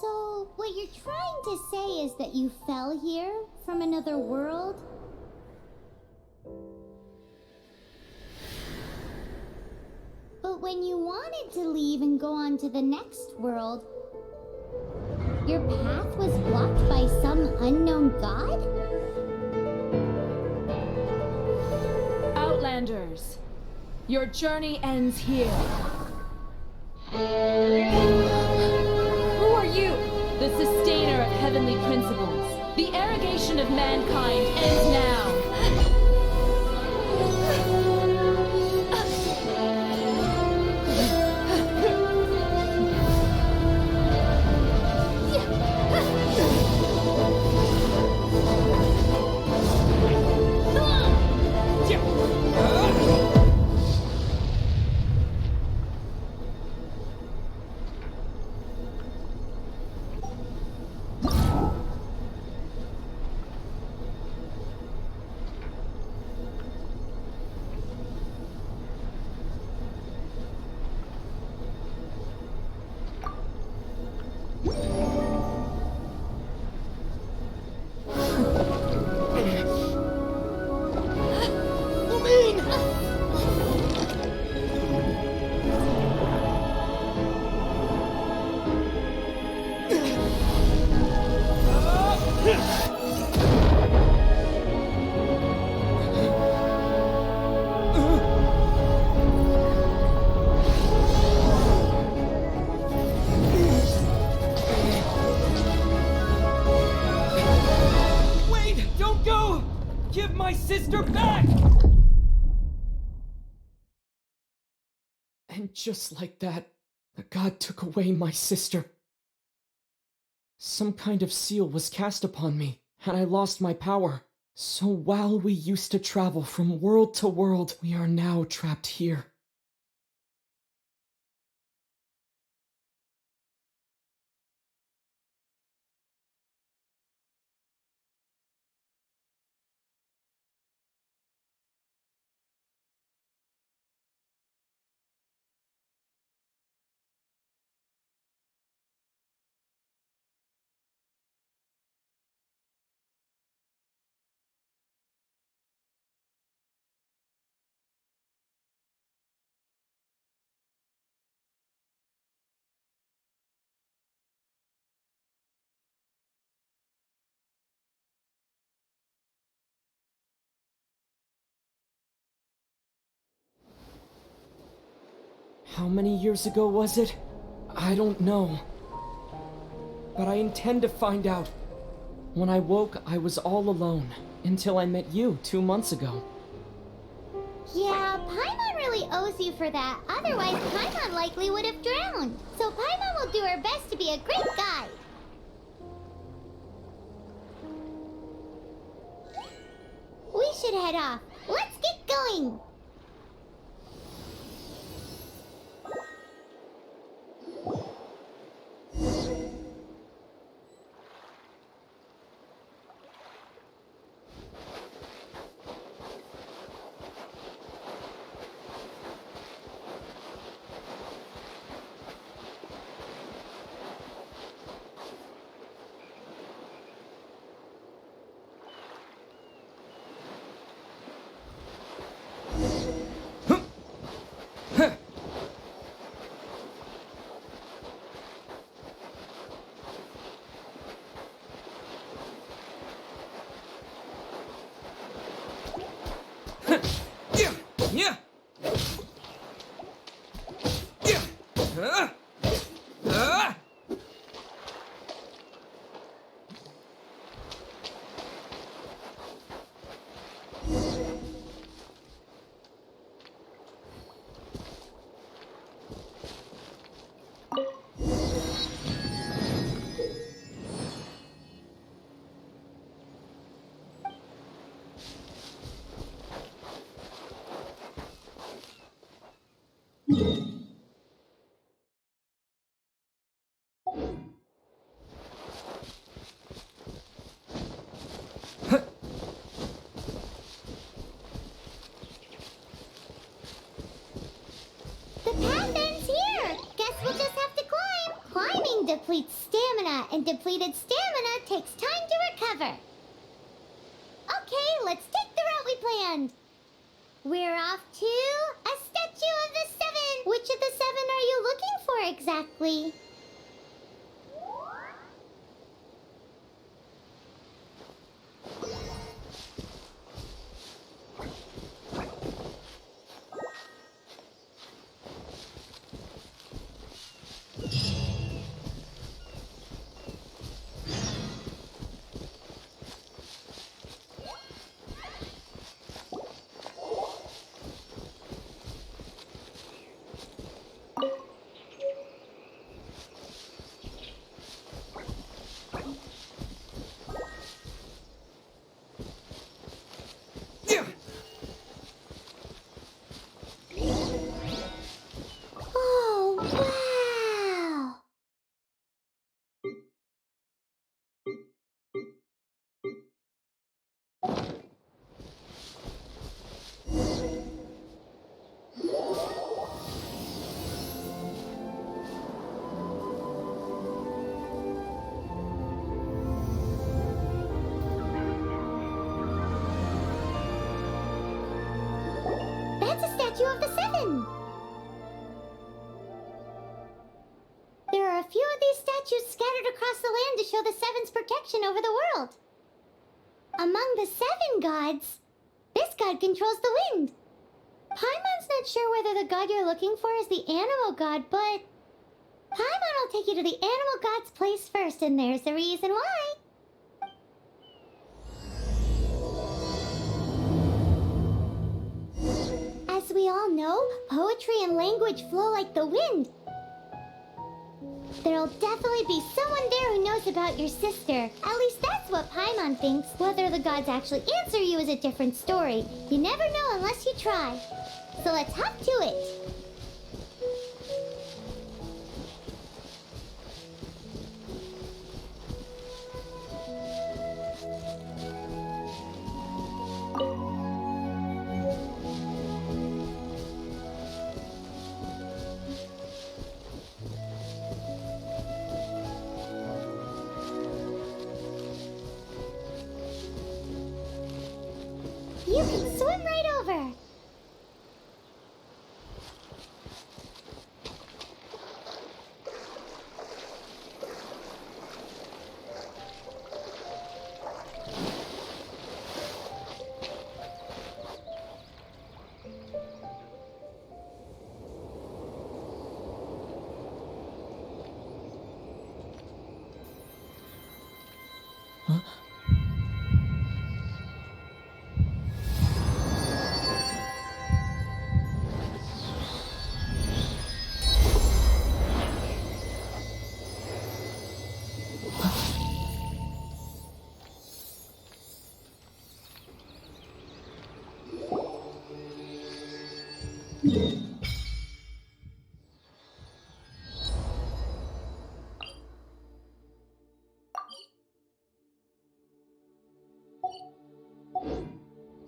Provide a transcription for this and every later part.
So, what you're trying to say is that you fell here from another world? But when you wanted to leave and go on to the next world, your path was blocked by some unknown god? Outlanders, your journey ends here. Who are you? The sustainer of heavenly principles. The arrogation of mankind ends now. Give my sister back! And just like that, the god took away my sister. Some kind of seal was cast upon me, and I lost my power. So while we used to travel from world to world, we are now trapped here. How many years ago was it? I don't know. But I intend to find out. When I woke, I was all alone, until I met you 2 months ago. Yeah, Paimon really owes you for that. Otherwise, Paimon likely would have drowned. So Paimon will do her best to be a great guide. We should head off. Let's get going! Yeah. The path ends here. Guess we'll just have to climb. Climbing depletes stamina and depleted stamina takes time to recover. Okay, let's take the route we planned. We're off to a statue of the seven. Which of the seven are you looking for exactly? Oh, wow! That's a statue of the seven! There are a few of these statues scattered across the land to show the seven's protection over the world. Among the seven gods, this god controls the wind. Paimon's not sure whether the god you're looking for is the animal god, but Paimon will take you to the animal god's place first, and there's the reason why. As we all know, poetry and language flow like the wind. There'll definitely be someone there who knows about your sister. At least that's what Paimon thinks. Whether the gods actually answer you is a different story. You never know unless you try. So let's hop to it. You can swim right over.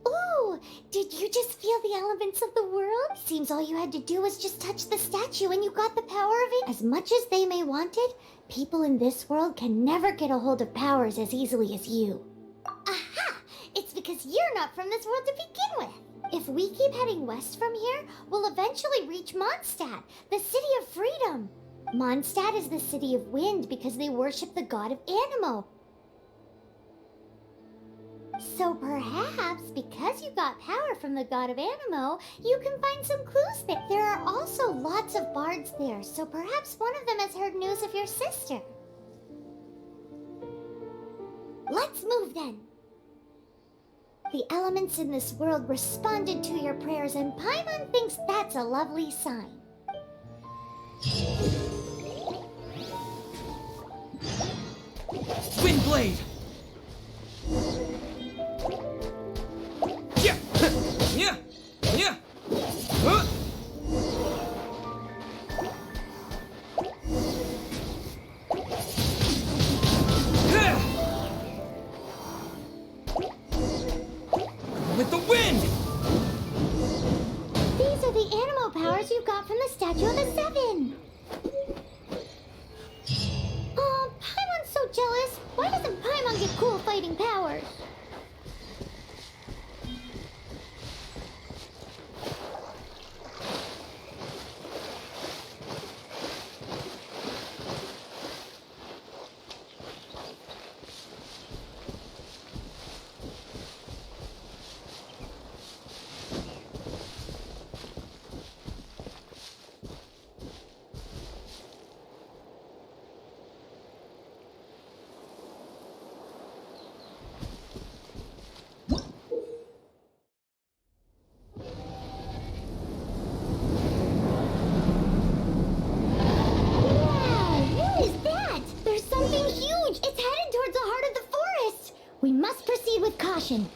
Ooh, did you just feel the elements of the world? Seems all you had to do was just touch the statue and you got the power of it. As much as they may want it, people in this world can never get a hold of powers as easily as you. Aha! It's because you're not from this world to begin with. If we keep heading west from here, we'll eventually reach Mondstadt, the city of freedom. Mondstadt is the city of wind because they worship the god of Animo. So perhaps, because you got power from the god of Animo, you can find some clues there. There are also lots of bards there, so perhaps one of them has heard news of your sister. Let's move then. The elements in this world responded to your prayers, and Paimon thinks that's a lovely sign. Windblade! Yeah! Yeah! Yeah! Huh? With the wind! These are the animal powers you got from the Statue of the Seven. Oh, Paimon's so We must proceed with caution.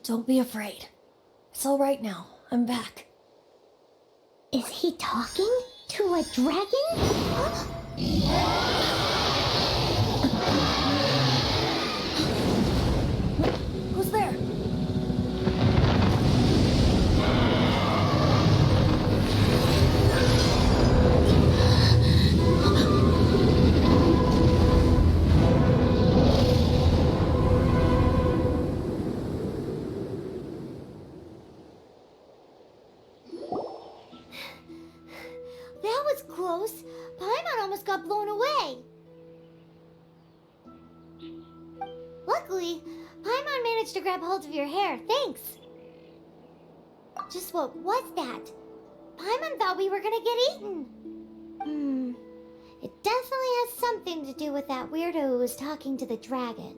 Don't be afraid. It's all right now. I'm back. Is he talking to a dragon? Who's there? That was close. Paimon almost got blown away. Luckily, Paimon managed to grab hold of your hair. Thanks. Just what was that? Paimon thought we were gonna get eaten. It definitely has something to do with that weirdo who was talking to the dragon.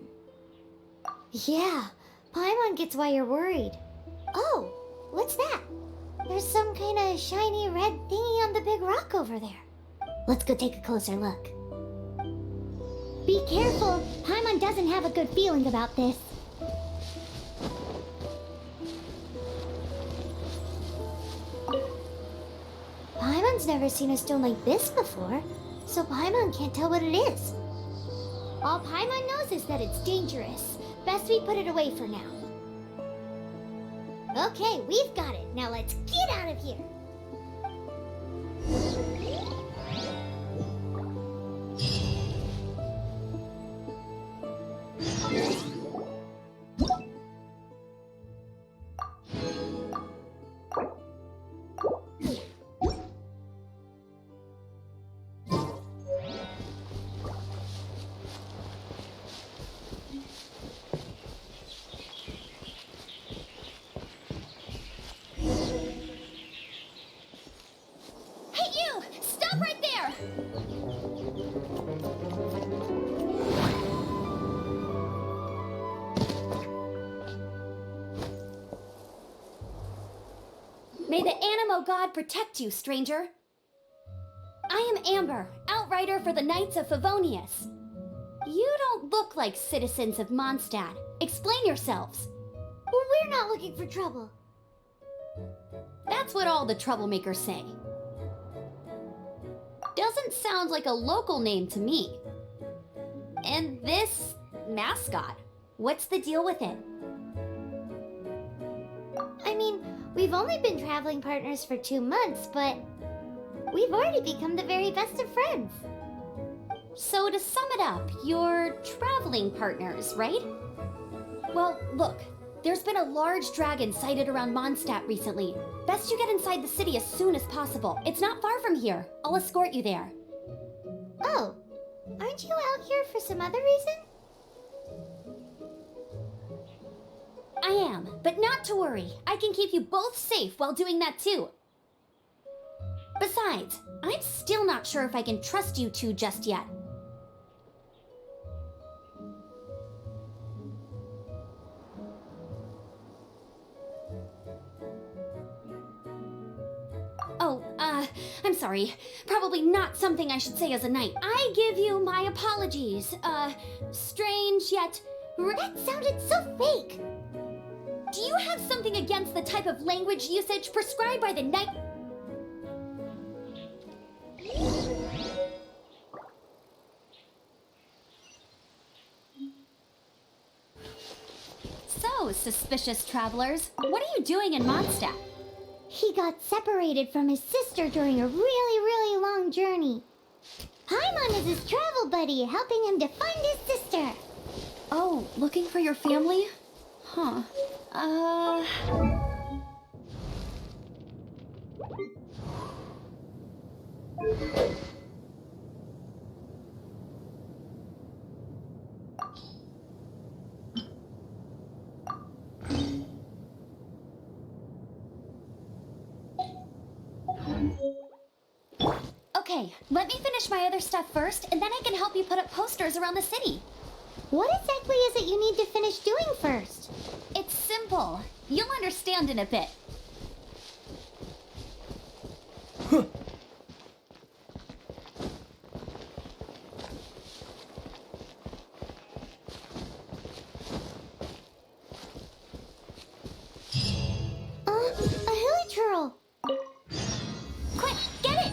Yeah, Paimon gets why you're worried. Oh, what's that? There's some kind of shiny red thingy on the big rock over there. Let's go take a closer look. Be careful. Paimon doesn't have a good feeling about this. Paimon's never seen a stone like this before, so Paimon can't tell what it is. All Paimon knows is that it's dangerous. Best we put it away for now. Okay, we've got it. Now let's get out of here. Stop right there! May the Animo God protect you, stranger. I am Amber, outrider for the Knights of Favonius. You don't look like citizens of Mondstadt. Explain yourselves. Well, we're not looking for trouble. That's what all the troublemakers say. Doesn't sound like a local name to me. And this mascot, what's the deal with it? I mean, we've only been traveling partners for 2 months, but we've already become the very best of friends. So to sum it up, you're traveling partners, right? Well, look, there's been a large dragon sighted around Mondstadt recently. Best you get inside the city as soon as possible. It's not far from here. I'll escort you there. Oh, aren't you out here for some other reason? am, but not to worry. I can keep you both safe while doing that too. Besides, I'm still not sure if I can trust you two just yet. Oh, I'm sorry. Probably not something I should say as a knight. I give you my apologies. Strange yet... That sounded so fake. Do you have something against the type of language usage prescribed by the knight? So, suspicious travelers, what are you doing in Mondstadt? He got separated from his sister during a really long journey. Paimon is his travel buddy, helping him to find his sister. Oh, looking for your family? Huh. Okay, let me finish my other stuff first, and then I can help you put up posters around the city. What exactly is it you need to finish doing first? It's simple. You'll understand in a bit. A hilly turtle. Quick, get it!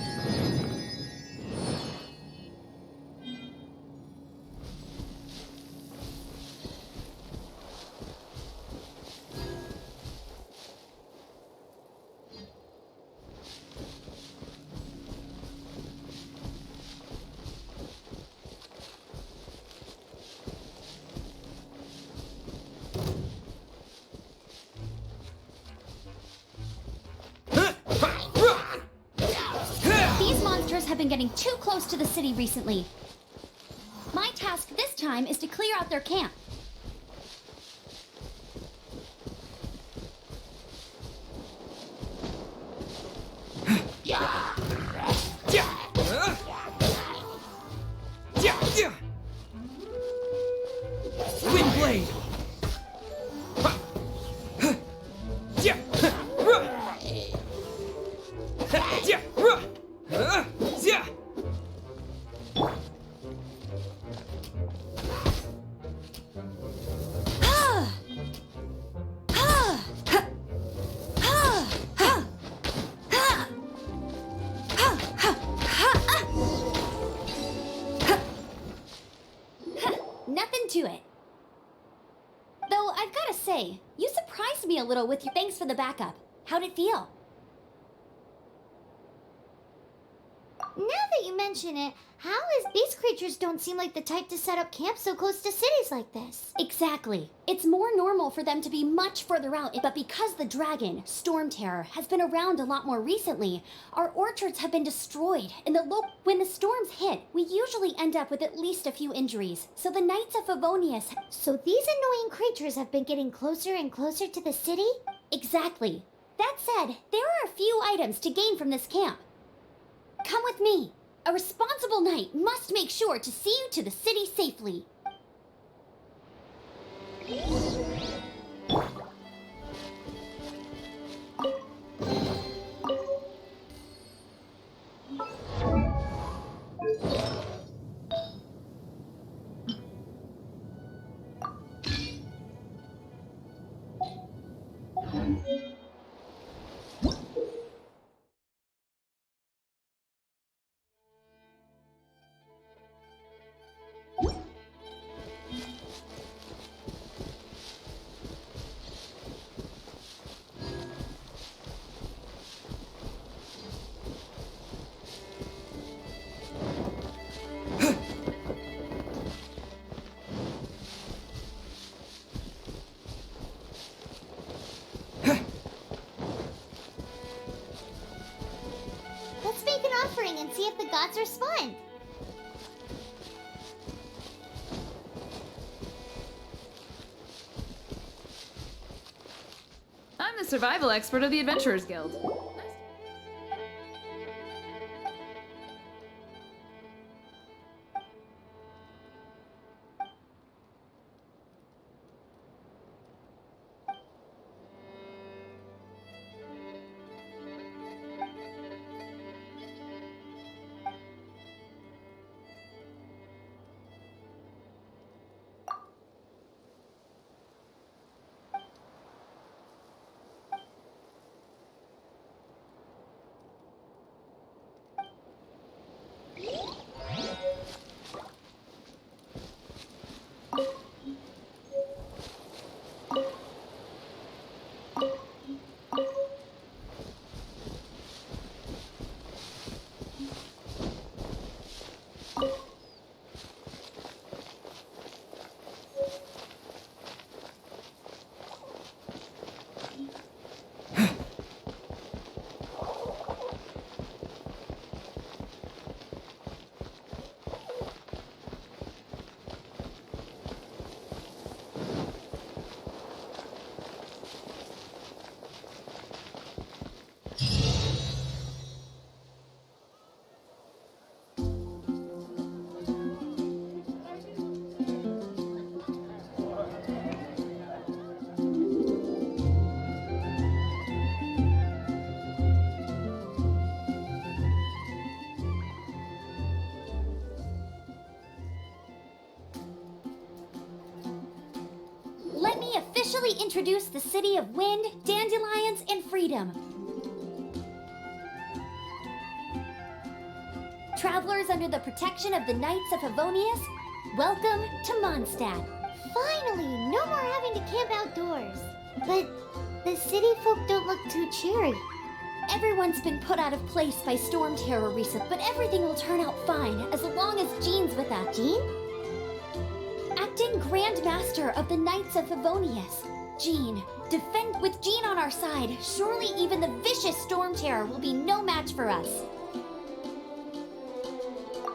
These monsters have been getting too close to the city recently. My task this time is to clear out their camp. Windblade! Nothing to it. Though I've gotta say, you surprised me a little with your thanks for the backup. How'd it feel? Now that you mention it, how is these creatures don't seem like the type to set up camp so close to cities like this? Exactly. It's more normal for them to be much further out, but because the dragon, Storm Terror, has been around a lot more recently, our orchards have been destroyed, and when the storms hit, we usually end up with at least a few injuries. So the Knights of Favonius... So these annoying creatures have been getting closer and closer to the city? Exactly. That said, there are a few items to gain from this camp. Come with me. A responsible knight must make sure to see you to the city safely. Let's make an offering and see if the gods respond. survival expert of the Adventurers Guild. Let me officially introduce the city of wind, dandelions, and freedom. Travelers under the protection of the Knights of Favonius, welcome to Mondstadt. Finally, no more having to camp outdoors. But the city folk don't look too cheery. Everyone's been put out of place by storm terror recent, but everything will turn out fine as long as Jean's with us. Jean? Acting Grand Master of the Knights of Favonius. Jean, defend with Jean on our side. Surely even the vicious storm terror will be no match for us.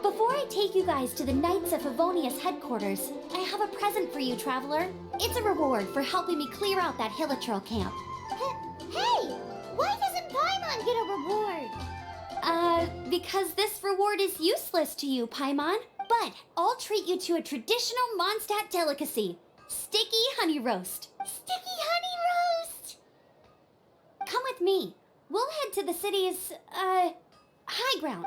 Before I take you guys to the Knights of Favonius headquarters, I have a present for you, traveler. It's a reward for helping me clear out that Hilichurl camp. Hey! Why doesn't Paimon get a reward? Because this reward is useless to you, Paimon. But I'll treat you to a traditional Mondstadt delicacy. Sticky honey roast. Sticky honey roast! Come with me. We'll head to the city's, high ground.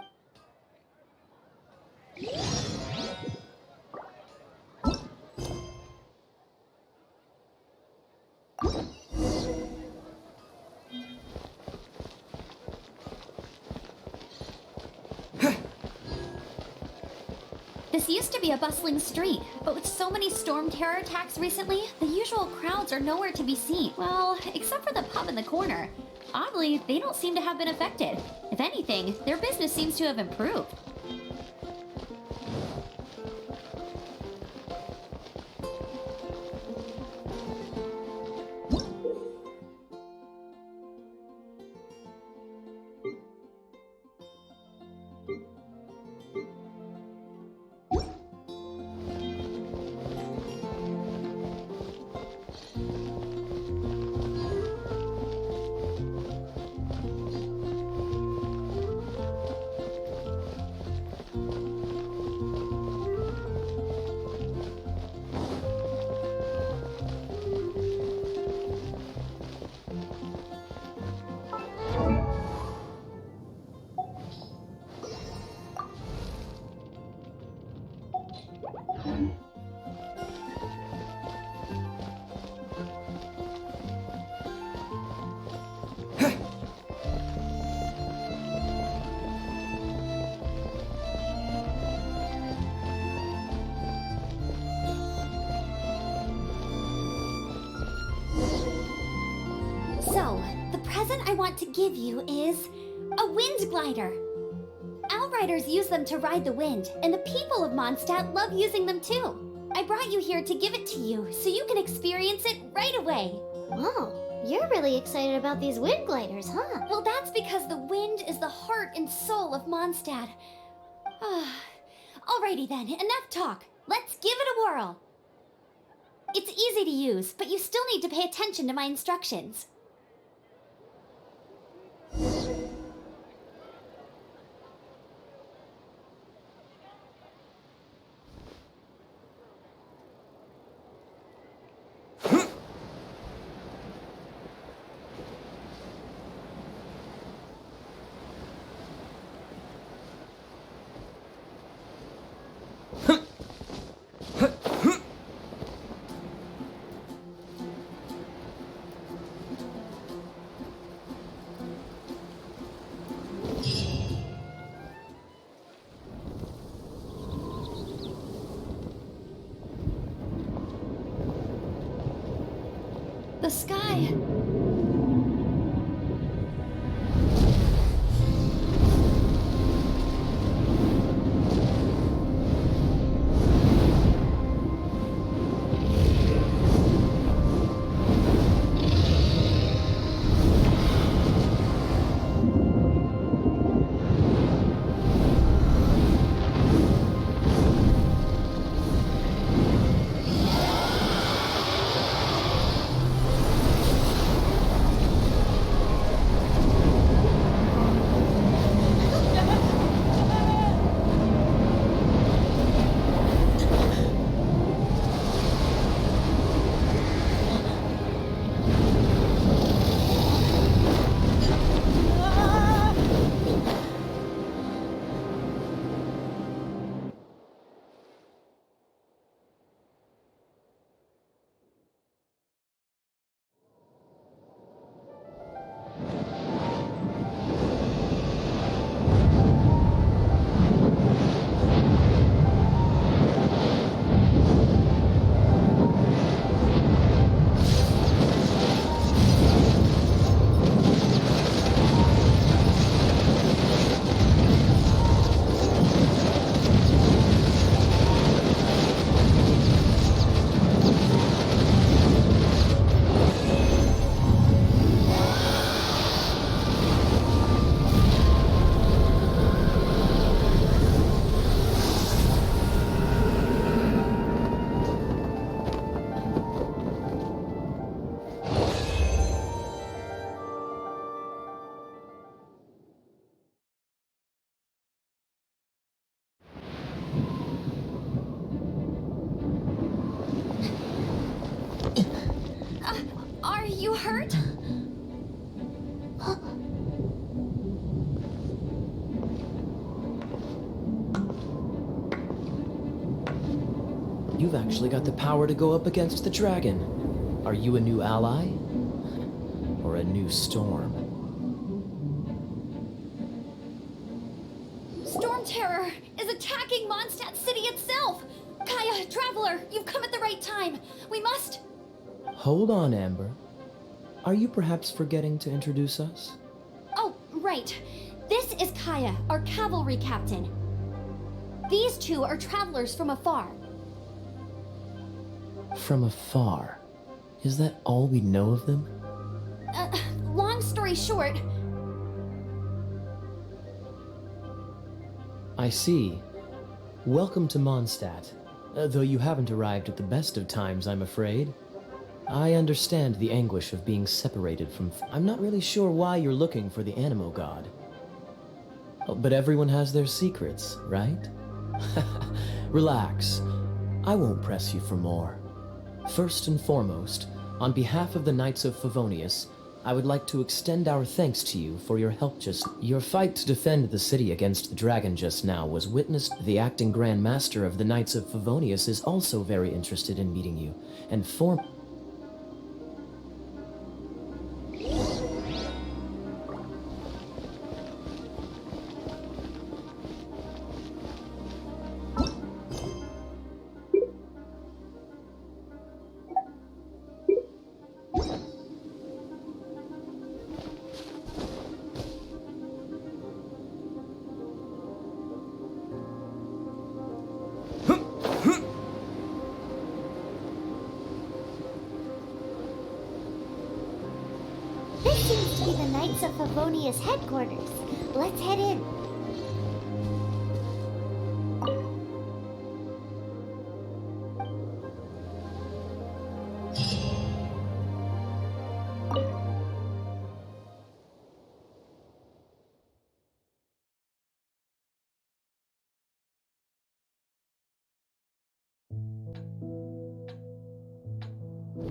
This used to be a bustling street, but with so many storm terror attacks recently, the usual crowds are nowhere to be seen. Well, except for the pub in the corner. Oddly, they don't seem to have been affected. If anything, their business seems to have improved. So, the present I want to give you is a wind glider. Outriders use them to ride the wind, and the people of Mondstadt love using them too. I brought you here to give it to you, so you can experience it right away. Oh, you're really excited about these wind gliders, huh? Well, that's because the wind is the heart and soul of Mondstadt. Alrighty then, enough talk. Let's give it a whirl. It's easy to use, but you still need to pay attention to my instructions. The sky. Are you hurt? You've actually got the power to go up against the dragon. Are you a new ally? Or a new storm? Storm Terror is attacking Mondstadt City itself! Kaya, Traveler, you've come at the right time. We must... Hold on, Amber. Are you perhaps forgetting to introduce us? Oh, right. This is Kaya, our cavalry captain. These two are travelers from afar. From afar. Is that all we know of them? Long story short... I see. Welcome to Mondstadt. Though you haven't arrived at the best of times, I'm afraid. I understand the anguish of being separated from... I'm not really sure why you're looking for the Animo God. Oh, but everyone has their secrets, right? Relax. I won't press you for more. First and foremost, on behalf of the Knights of Favonius, I would like to extend our thanks to you for your help Your fight to defend the city against the dragon just now was witnessed. The acting Grand Master of the Knights of Favonius is also very interested in meeting you, and This seems to be the Knights of Favonius headquarters. Let's head in.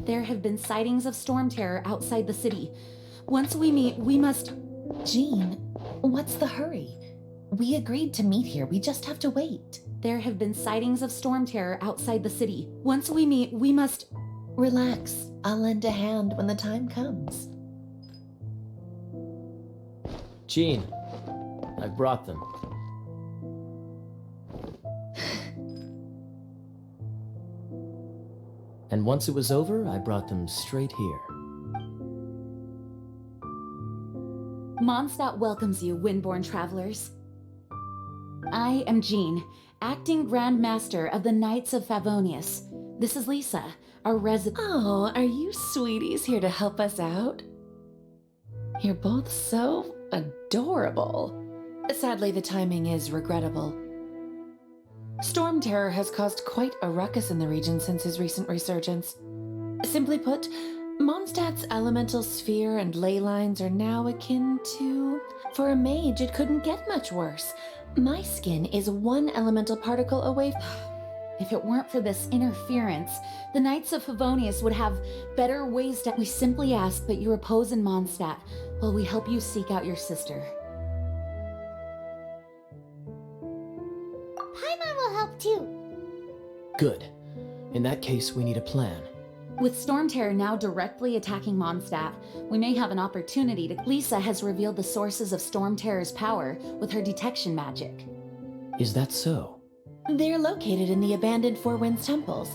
There have been sightings of Storm Terror outside the city. Once we meet, we must... Jean, what's the hurry? We agreed to meet here, we just have to wait. There have been sightings of Storm Terror outside the city. Once we meet, we must... Relax, I'll lend a hand when the time comes. Jean, I brought them. And once it was over, I brought them straight here. Mondstadt welcomes you, Windborn travelers. I am Jean, acting Grand Master of the Knights of Favonius. This is Lisa, our resident. Oh, are you sweeties here to help us out? You're both so adorable. Sadly, the timing is regrettable. Storm Terror has caused quite a ruckus in the region since his recent resurgence. Simply put, Mondstadt's elemental sphere and ley lines are now akin to... For a mage, it couldn't get much worse. My skin is one elemental particle away. If it weren't for this interference, the Knights of Favonius would have better ways to... We simply ask that you repose in Mondstadt while we help you seek out your sister. Paimon will help too. Good. In that case, we need a plan. With Storm Terror now directly attacking Mondstadt, we may have an opportunity to... Lisa has revealed the sources of Storm Terror's power with her detection magic. Is that so? They're located in the abandoned Four Winds temples.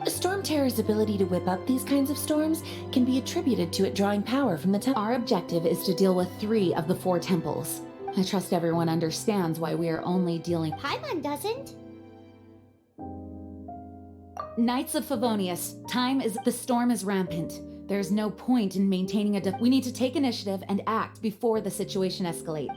Storm Terror's ability to whip up these kinds of storms can be attributed to it drawing power from the temple. Our objective is to deal with 3 of the 4 temples. I trust everyone understands why we are only dealing... Paimon doesn't. Knights of Favonius, the storm is rampant. There's no point in maintaining we need to take initiative and act before the situation escalates.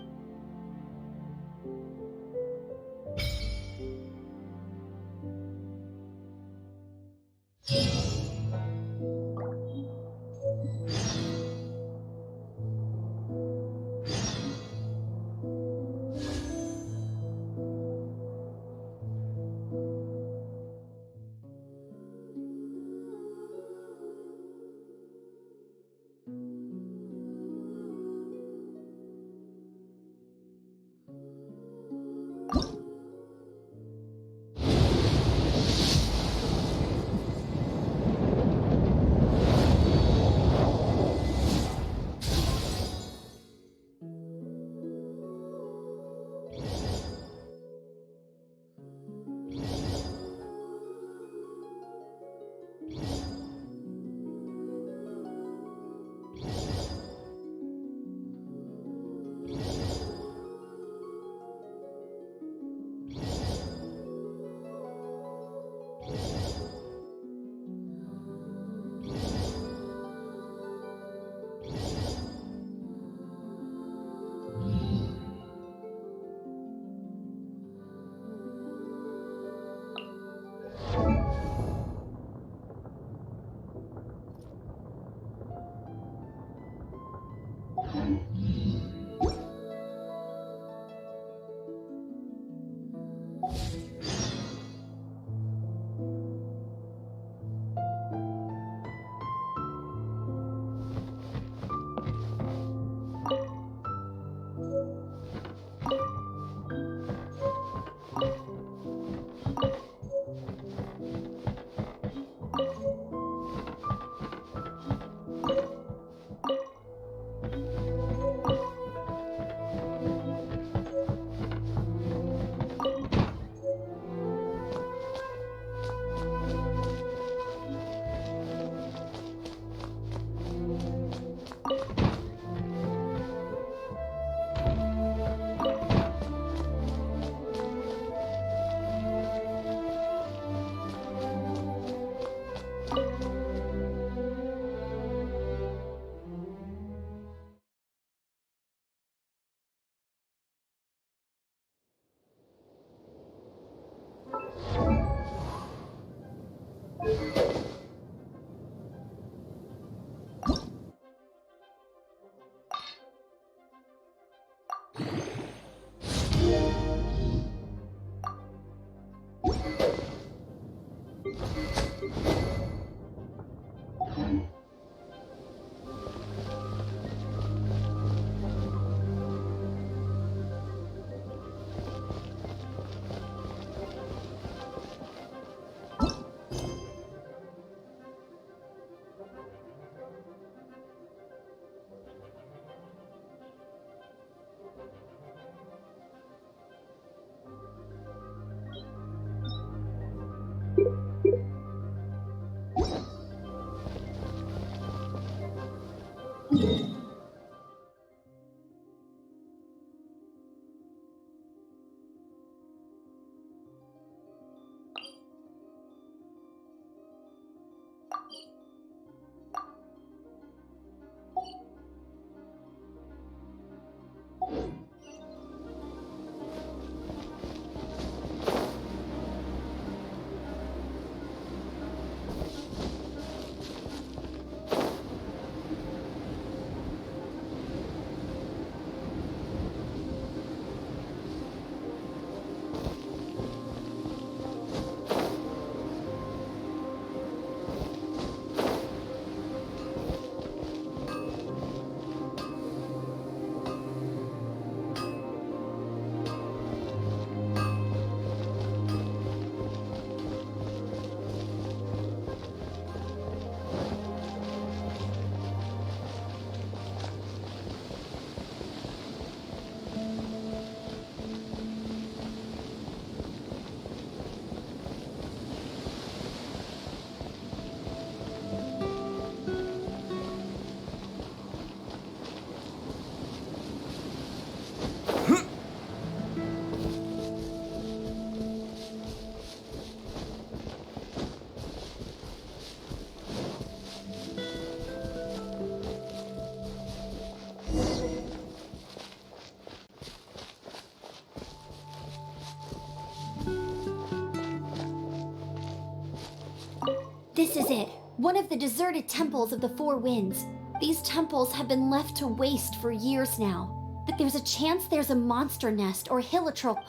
This is it. One of the deserted temples of the Four Winds. These temples have been left to waste for years now. But there's a chance there's a monster nest or hilitrol.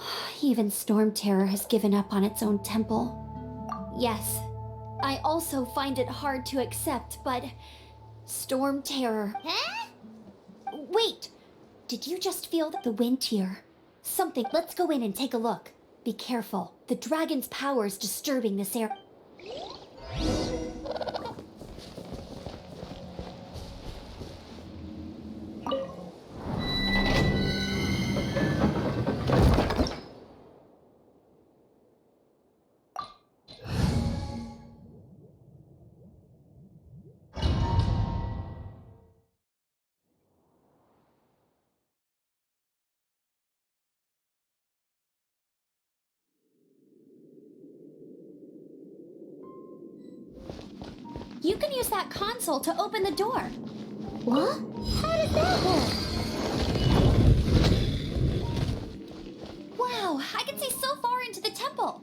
Even Storm Terror has given up on its own temple. Yes, I also find it hard to accept, but Storm Terror. Huh? Wait, did you just feel the wind here? Something. Let's go in and take a look. Be careful. The dragon's power is disturbing this air. You can use that console to open the door. What? How does that work? Wow, I can see so far into the temple.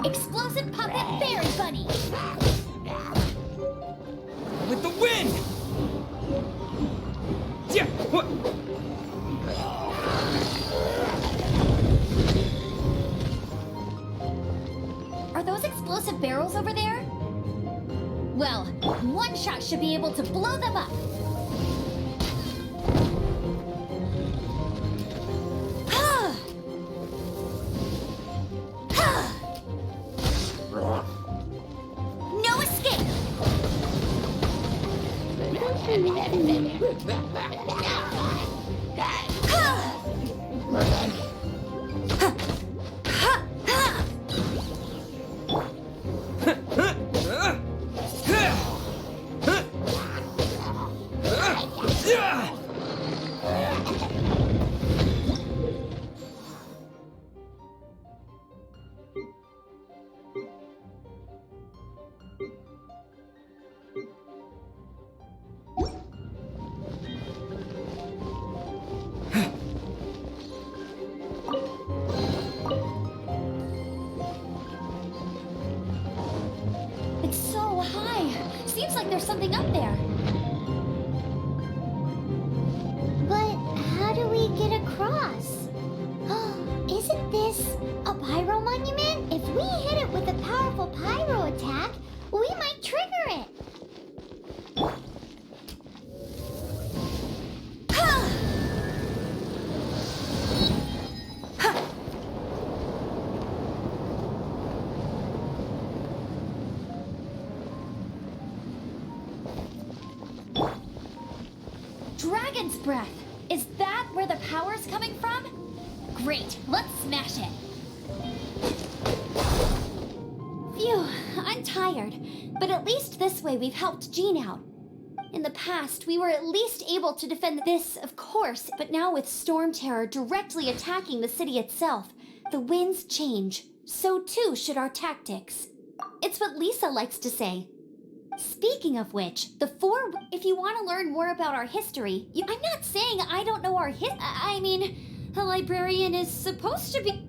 Explosive puppet berry bunny. With the wind! Yeah. What? Are those explosive barrels over there? Well, one shot should be able to blow them up. No escape! It's so high. Seems like there's something up there. But how do we get across? Isn't this a pyro monument? If we hit it with a powerful pyro attack, we might trigger it. Dragon's breath! Is that where the power's coming from? Great, let's smash it. Phew, I'm tired, but at least this way we've helped Jean out. In the past, we were at least able to defend this, of course, but now with Storm Terror directly attacking the city itself, the winds change. So too should our tactics. It's what Lisa likes to say. Speaking of which, if you want to learn more about our history, I'm not saying I don't know our I mean, a librarian is supposed to be...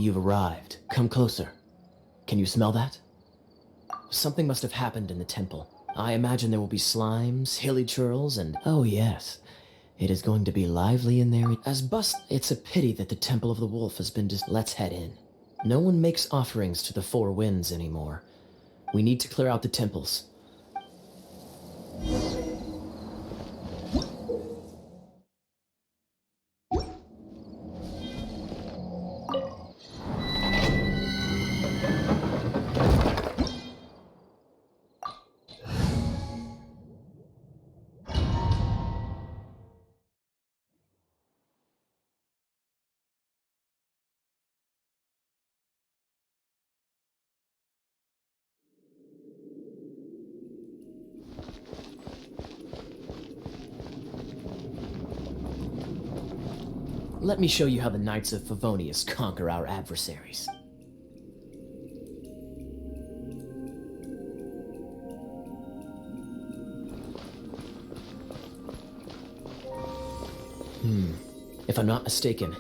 You've arrived. Come closer. Can you smell that? Something must have happened in the temple. I imagine there will be slimes, hilly churls, and... Oh yes, it is going to be lively in there. It's a pity that the Temple of the Wolf has been Let's head in. No one makes offerings to the Four Winds anymore. We need to clear out the temples. Let me show you how the Knights of Favonius conquer our adversaries. If I'm not mistaken,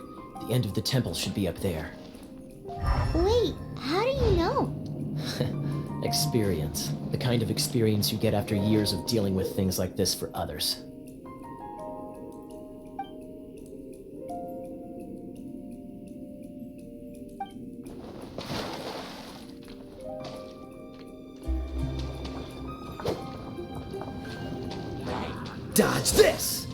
the end of the temple should be up there. Wait, how do you know? Experience. The kind of experience you get after years of dealing with things like this for others. Dodge this!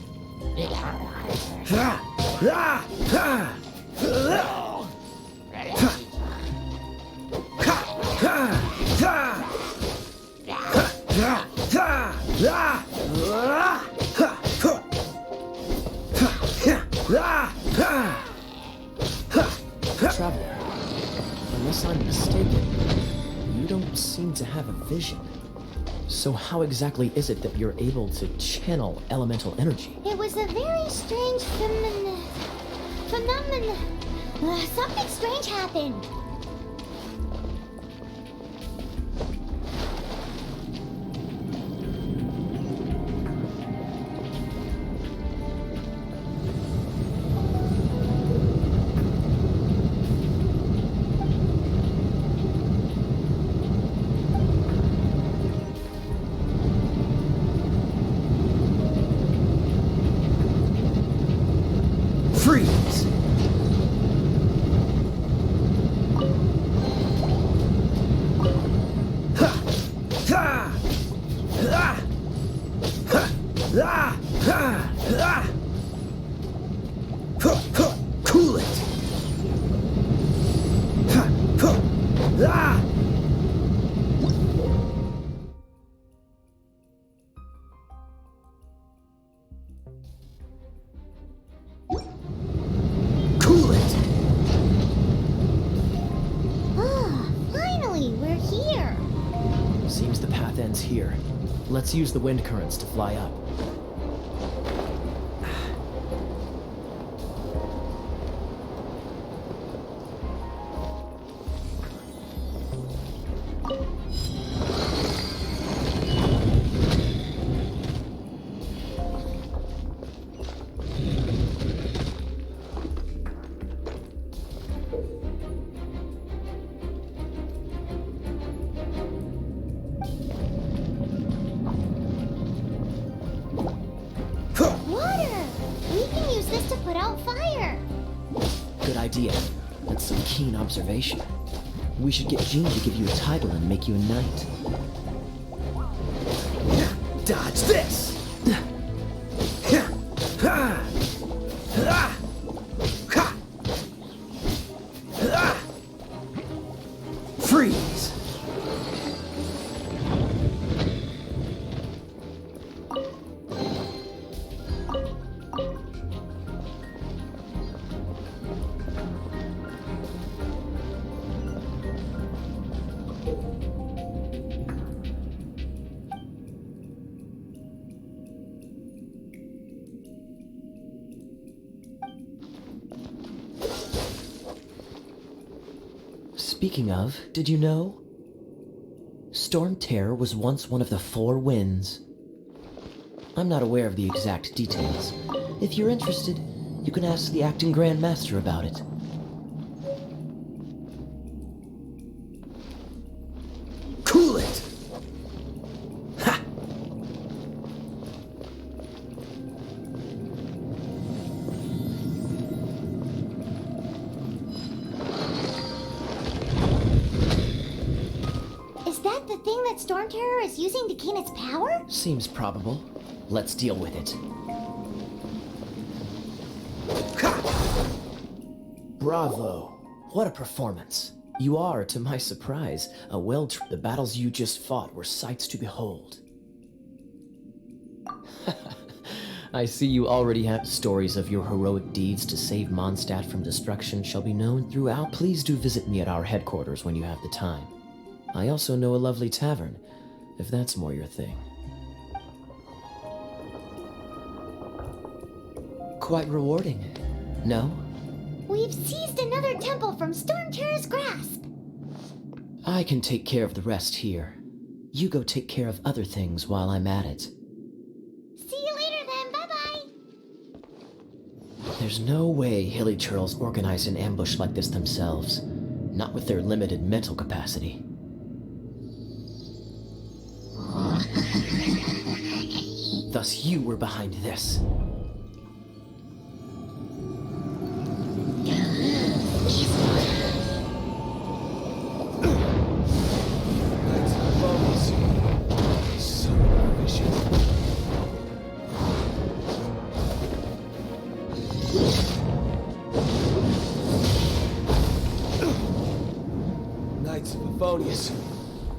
Traveler, unless I'm mistaken, you don't seem to have a vision. So how exactly is it that you're able to channel elemental energy? It was a very strange phenomenon. Something strange happened. Freeze! Cool it! Cool it! Ah, finally, we're here. Seems the path ends here. Let's use the wind currents to fly up. Water! We can use this to put out fire. Good idea. That's some keen observation. We should get Jean to give you a title and make you a knight. Dodge this! Freeze! Speaking of, did you know? Storm Terror was once one of the Four Winds. I'm not aware of the exact details. If you're interested, you can ask the acting Grand Master about it. that Storm Terror is using to gain its power? Seems probable. Let's deal with it. Bravo! What a performance. You are, to my surprise, a the battles you just fought were sights to behold. I see you already have stories of your heroic deeds to save Mondstadt from destruction shall be known throughout. Please do visit me at our headquarters when you have the time. I also know a lovely tavern, if that's more your thing. Quite rewarding, no? We've seized another temple from Storm Terror's grasp. I can take care of the rest here. You go take care of other things while I'm at it. See you later then, bye-bye. There's no way Hilly Churls organized an ambush like this themselves. Not with their limited mental capacity. Thus you were behind this. Knights of Favonius,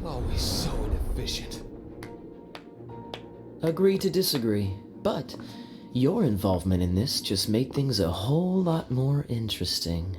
always so inefficient. Agree to disagree, but your involvement in this just made things a whole lot more interesting.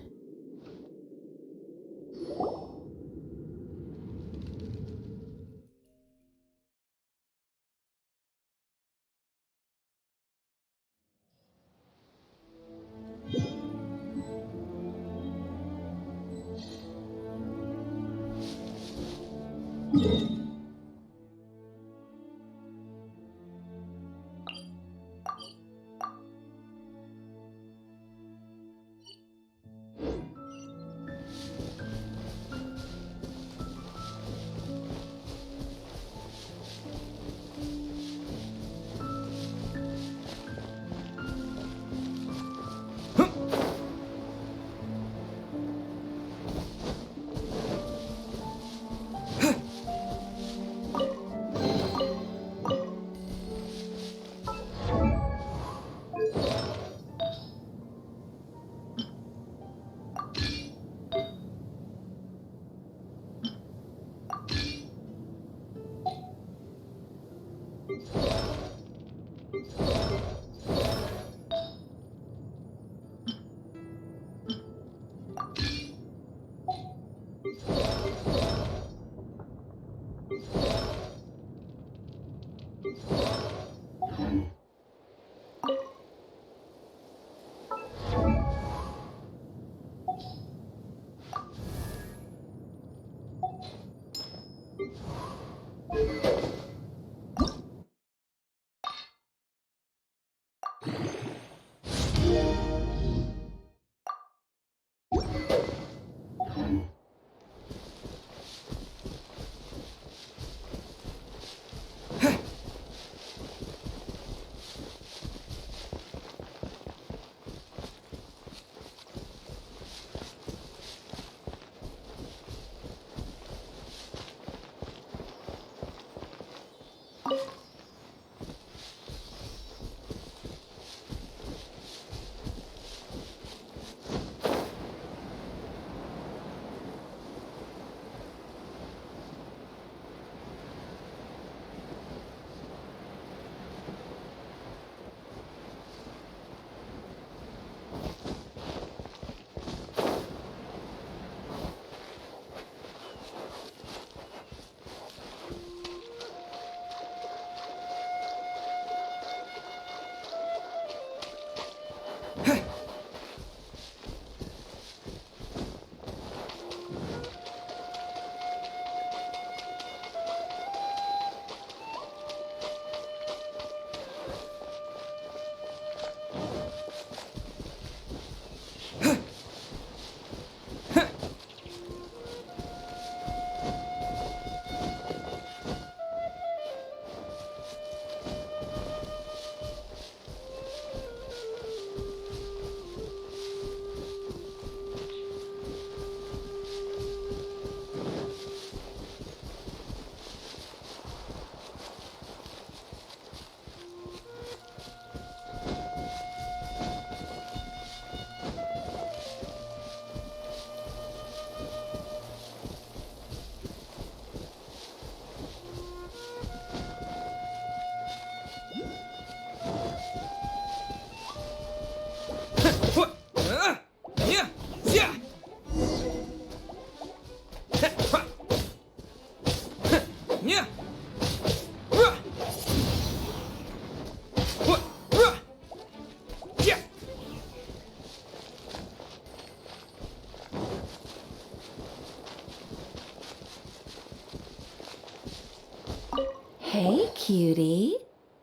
Hey, cutie.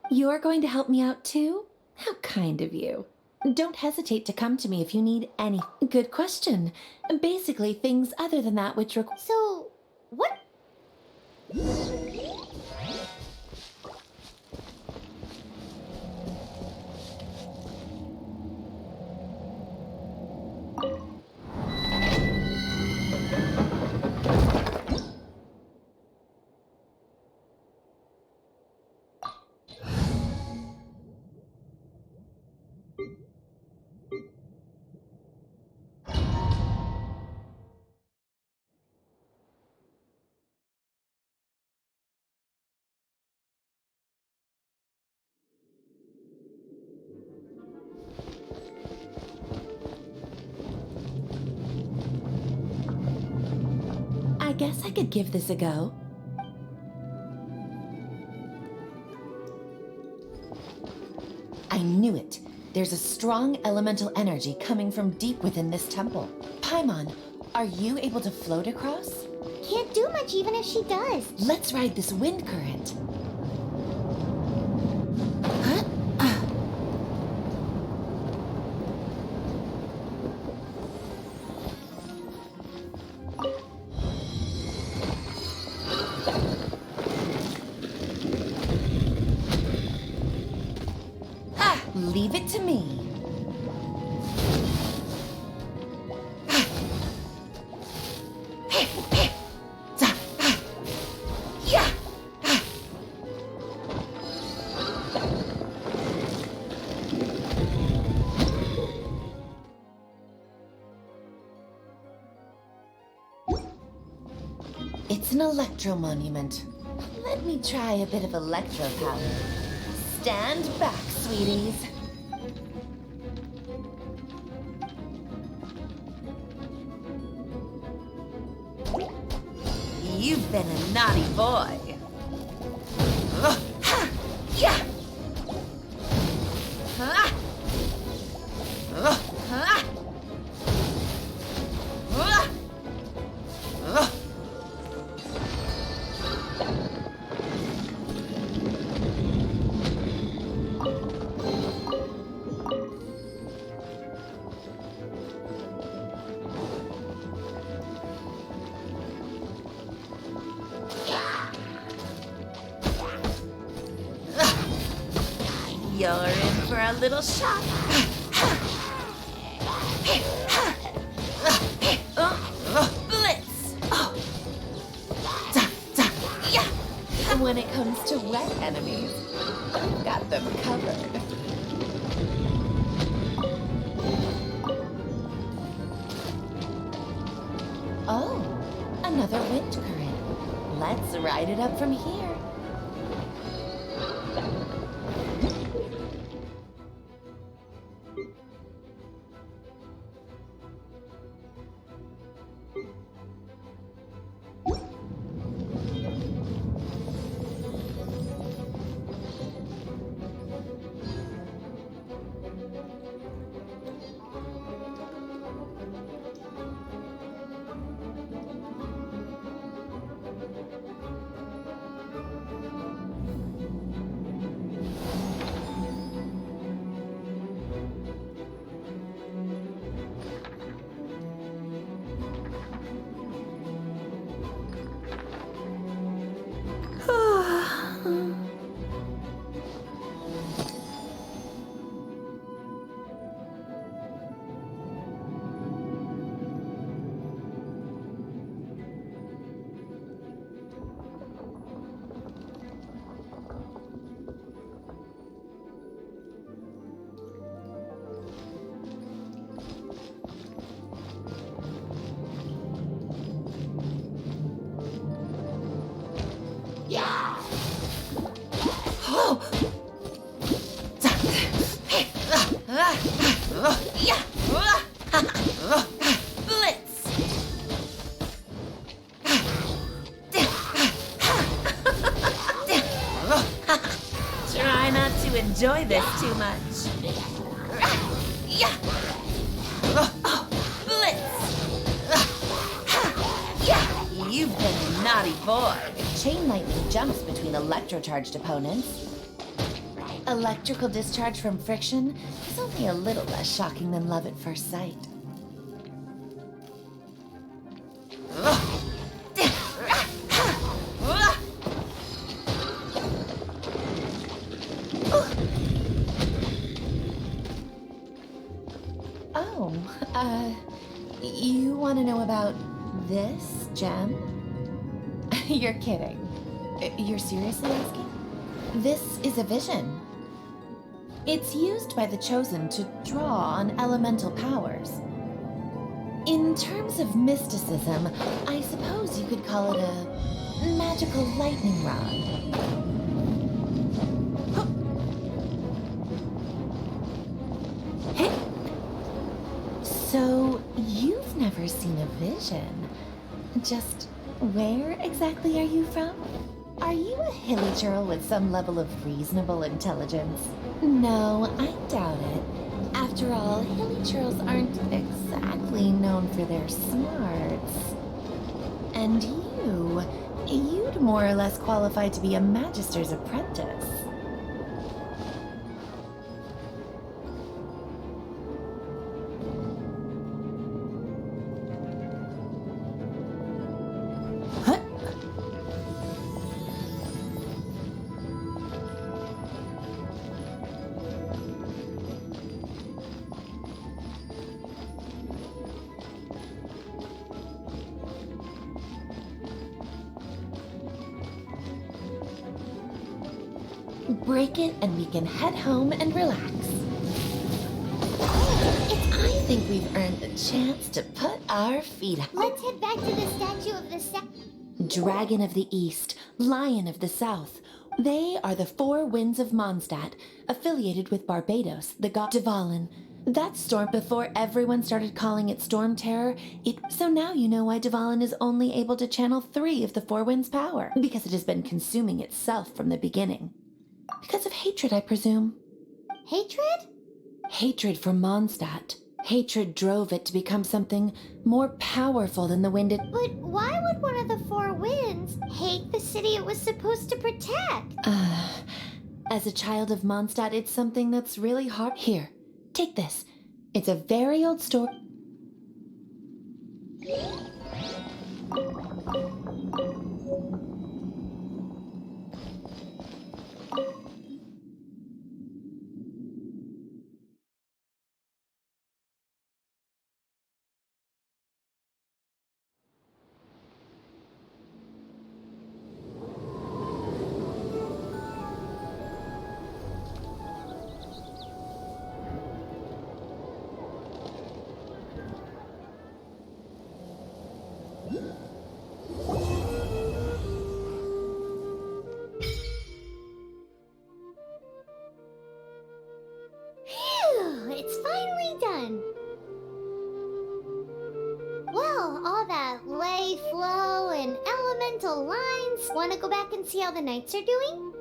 You're going to help me out too? How kind of you. Don't hesitate to come to me if you need any. Good question. Basically, things other than that which require. So, what? I guess I could give this a go. I knew it. There's a strong elemental energy coming from deep within this temple. Paimon, are you able to float across? Can't do much even if she does. Let's ride this wind current. Leave it to me. It's an electro monument. Let me try a bit of electro power. Stand back, sweeties. You've been a naughty boy. You're in for a little shock. Blitz! When it comes to wet enemies, I've got them covered. Oh, another wind current. Let's ride it up from here. Blitz! Try not to enjoy this too much. Blitz! You've been a naughty boy. chain lightning jumps between electrocharged opponents. Electrical discharge from friction is only a little less shocking than love at first sight. You want to know about this gem? You're kidding. You're seriously asking? This is a vision. It's used by the Chosen to draw on elemental powers. In terms of mysticism, I suppose you could call it a magical lightning rod. So, you've never seen a vision. Just where exactly are you from? Are you a hilly churl with some level of reasonable intelligence? No, I doubt it. After all, hilly churls aren't exactly known for their smarts. And you'd more or less qualify to be a magister's apprentice. Break it and we can head home and relax. I think we've earned the chance to put our feet up. Let's head back to the statue of the Dragon of the East, Lion of the South. They are the four winds of Mondstadt, affiliated with Barbados, the god Dvalin. That storm before everyone started calling it Storm Terror, so now you know why Dvalin is only able to channel 3 of the four winds' power. Because it has been consuming itself from the beginning. Because of hatred, I presume. Hatred? Hatred for Mondstadt. Hatred drove it to become something more powerful than the wind it... But why would one of the four winds hate the city it was supposed to protect? As a child of Mondstadt, it's something that's really hard. Here, take this. It's a very old story. Phew, it's finally done. Well, all that lay, flow, and elemental lines. Want to go back and see how the knights are doing?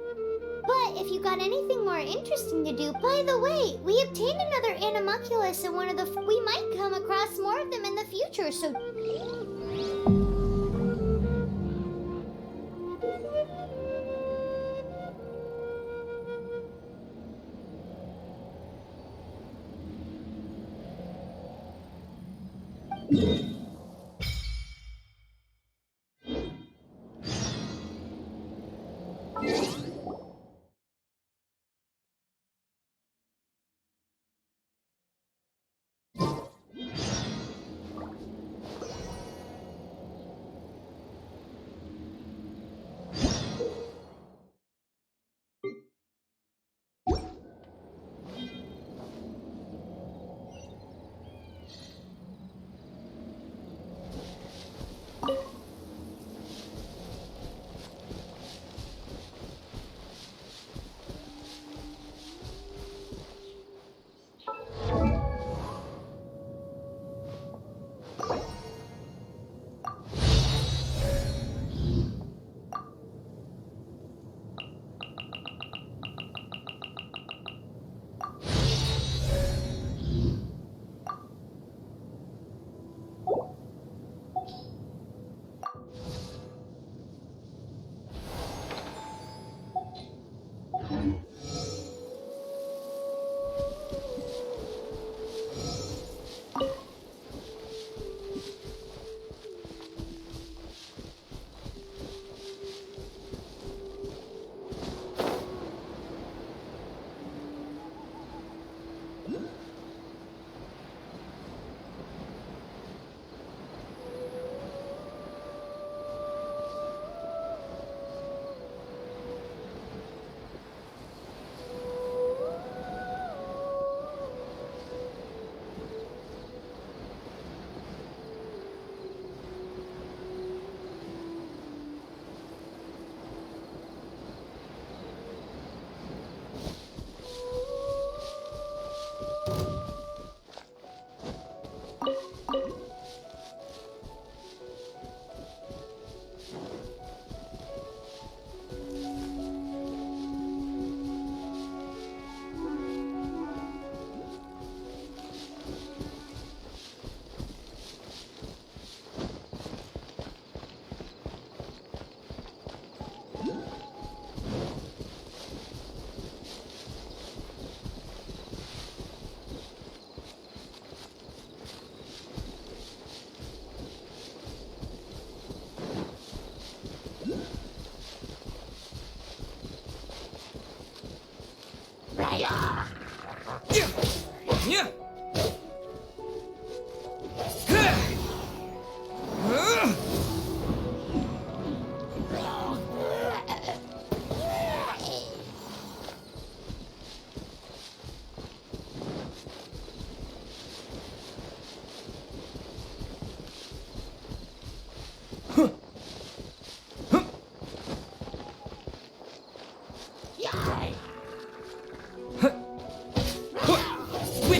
But if you got anything more interesting to do, by the way, we obtained another animalculus in one of the... We might come across more of them in the future, so...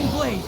Windblade!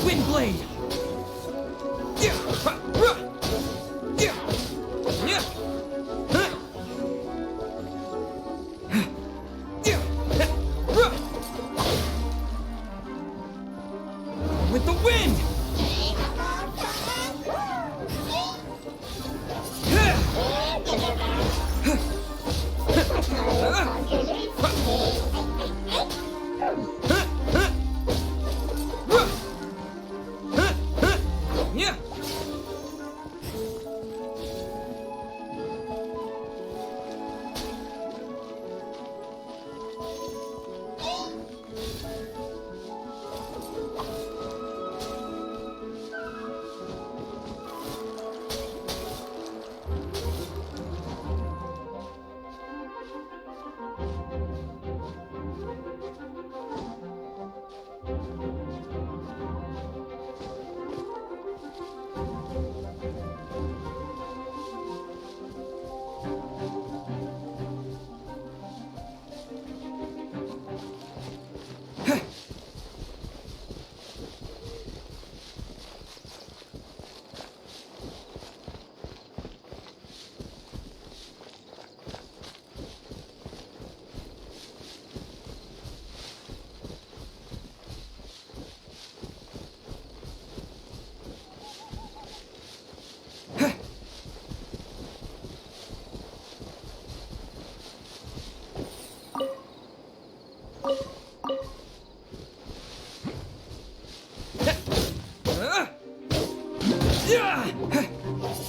Windblade! With the wind!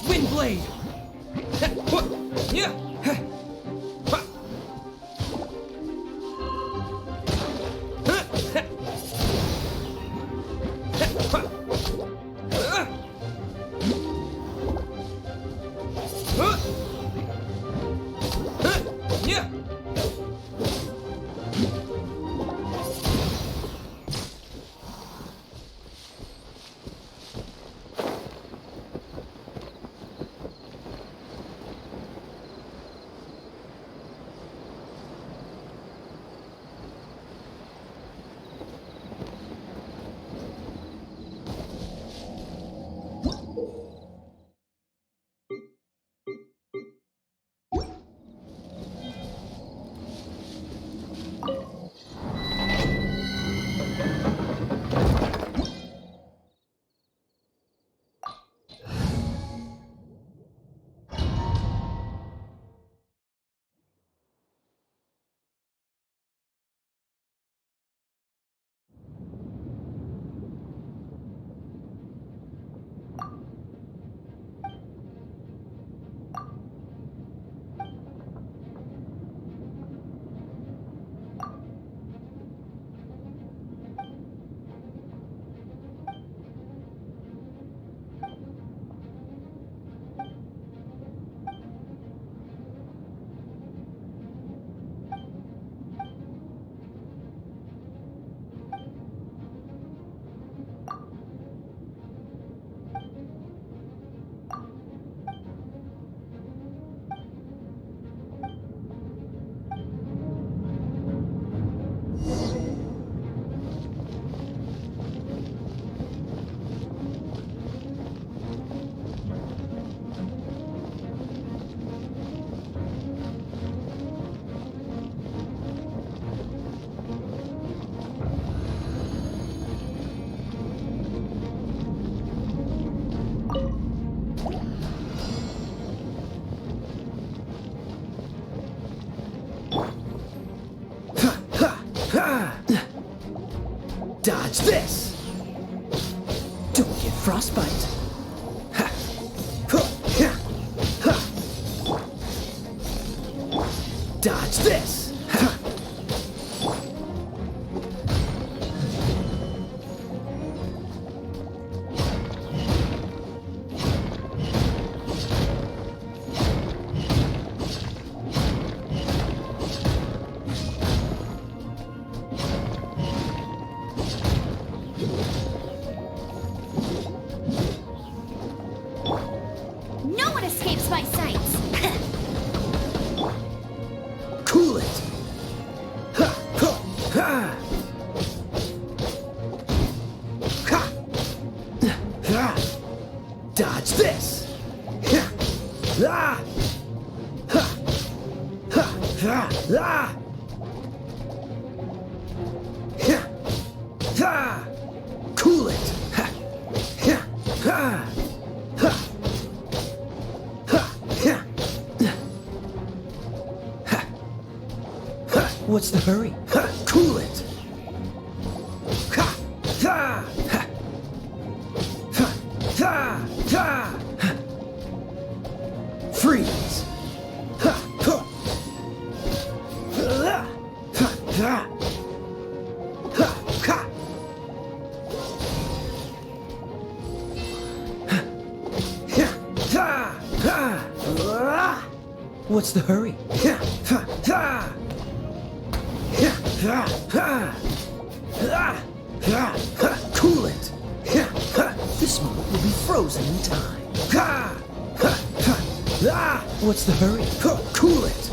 Windblade! Don't get frostbite. Dodge this! No one escapes my sights! Cool it! Dodge this! Cool it! What's the hurry? Cool it! Freeze! What's the hurry? Cool it! This moment will be frozen in time. What's the hurry? Cool it!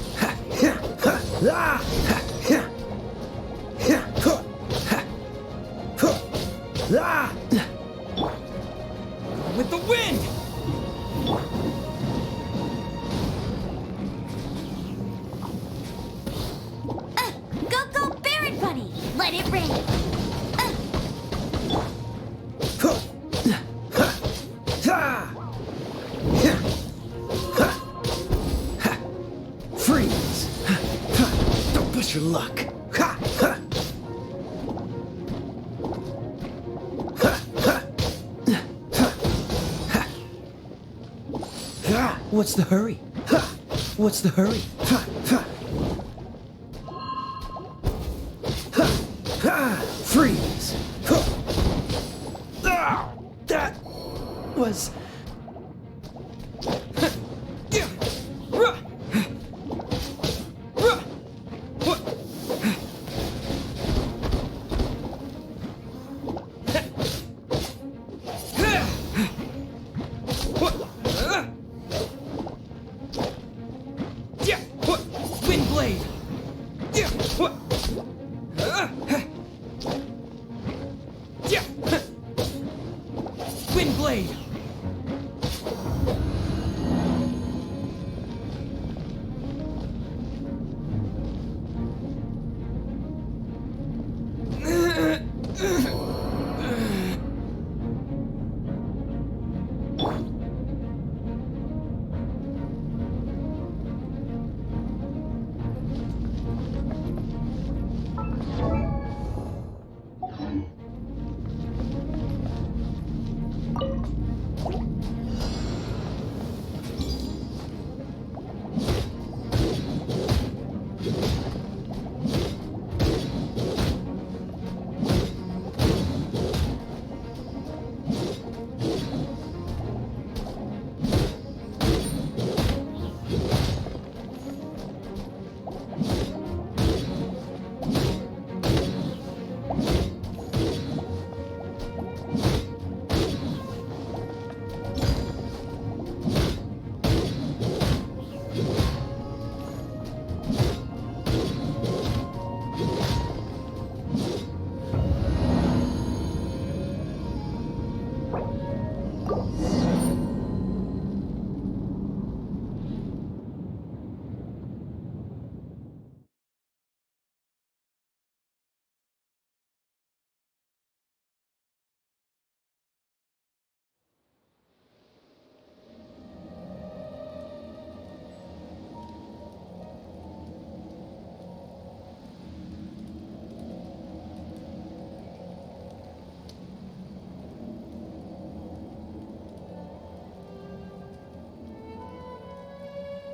With the wind! Go, Baron Bunny! Let it rain! Freeze! Don't push your luck. What's the hurry? What's the hurry? Freeze! That was... Wind blade! Wind blade!